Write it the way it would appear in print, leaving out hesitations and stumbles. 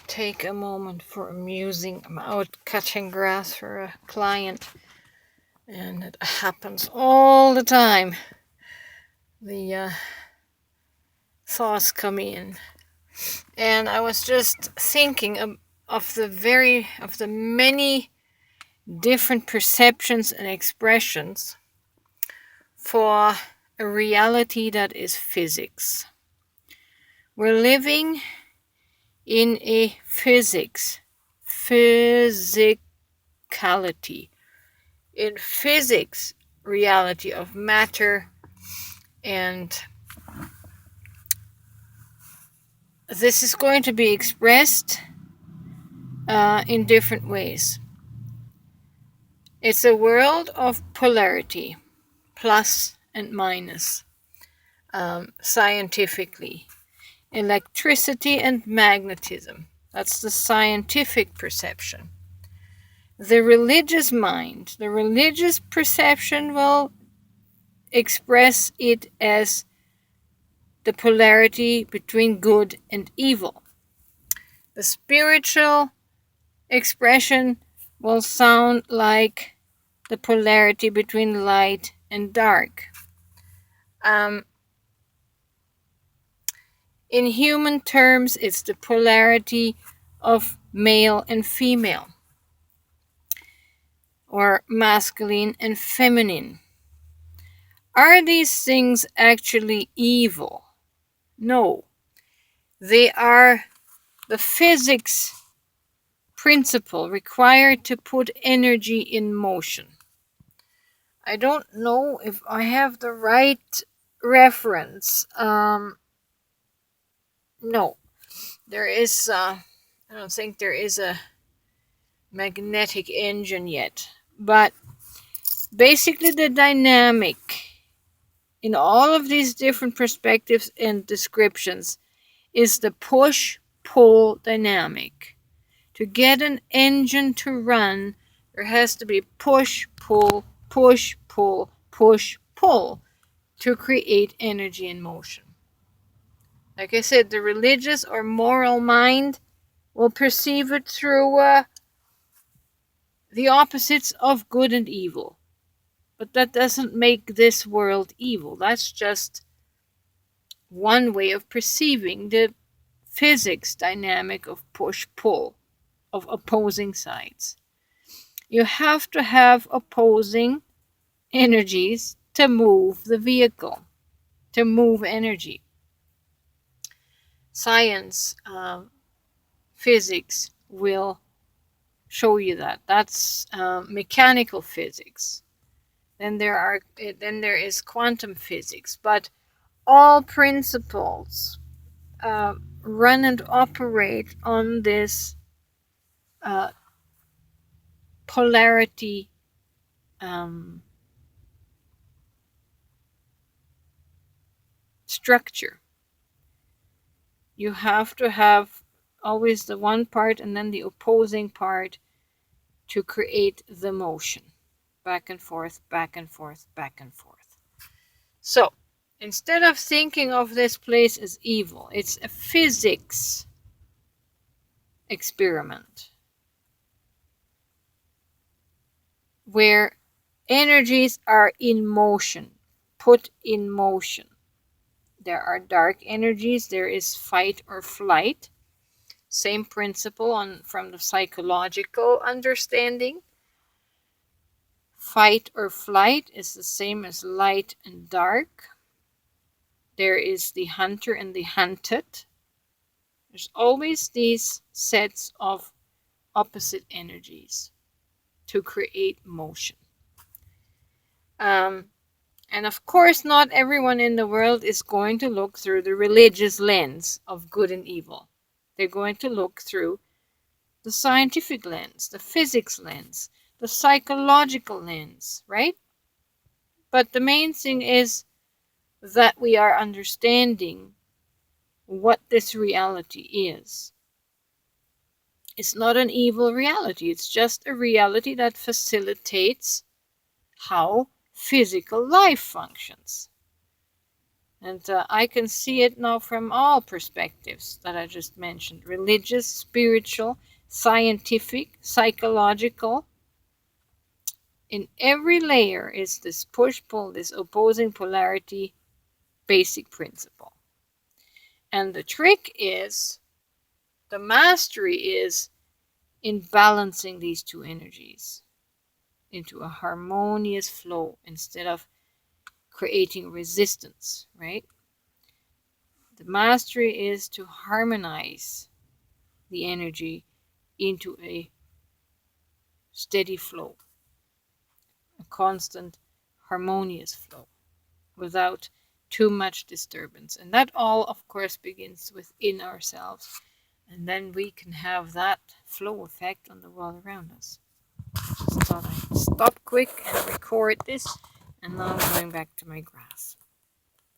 Take a moment for amusing. I'm out cutting grass for a client, and it happens all the time. The thoughts come in, and I was just thinking of the many different perceptions and expressions for a reality that is physics. We're living in a physicality, in physics reality of matter, and this is going to be expressed in different ways. It's a world of polarity, plus and minus, scientifically. Electricity and magnetism. That's the scientific perception. The religious mind, the religious perception will express it as the polarity between good and evil. The spiritual expression will sound like the polarity between light and dark. In human terms, it's the polarity of male and female, or masculine and feminine. Are these things actually evil? No. They are the physics principle required to put energy in motion. I don't know if I have the right reference. No. There is, I don't think there is a magnetic engine yet. But basically, the dynamic in all of these different perspectives and descriptions is the push-pull dynamic. To get an engine to run, there has to be push-pull, push-pull, push-pull to create energy in motion. Like I said, the religious or moral mind will perceive it through the opposites of good and evil. But that doesn't make this world evil. That's just one way of perceiving the physics dynamic of push-pull, of opposing sides. You have to have opposing energies to move the vehicle, to move energy. Science, physics will show you that. That's mechanical physics. Then there is quantum physics, but all principles run and operate on this polarity structure. You have to have always the one part and then the opposing part to create the motion. Back and forth, back and forth, back and forth. So, instead of thinking of this place as evil, it's a physics experiment where energies are in motion, put in motion. There are dark energies, there is fight or flight. Same principle from the psychological understanding. Fight or flight is the same as light and dark. There is the hunter and the hunted. There's always these sets of opposite energies to create motion. And of course, not everyone in the world is going to look through the religious lens of good and evil. They're going to look through the scientific lens, the physics lens, the psychological lens, right? But the main thing is that we are understanding what this reality is. It's not an evil reality. It's just a reality that facilitates how physical life functions. And I can see it now from all perspectives that I just mentioned: religious, spiritual, scientific, psychological. In every layer is this push pull, this opposing polarity basic principle. And the trick is, the mastery is in balancing these two energies into a harmonious flow instead of creating resistance, right? The mastery is to harmonize the energy into a steady flow, a constant, harmonious flow without too much disturbance. And that all, of course, begins within ourselves. And then we can have that flow effect on the world around us. Just thought I'd stop quick and record this. And now I'm going back to my grass.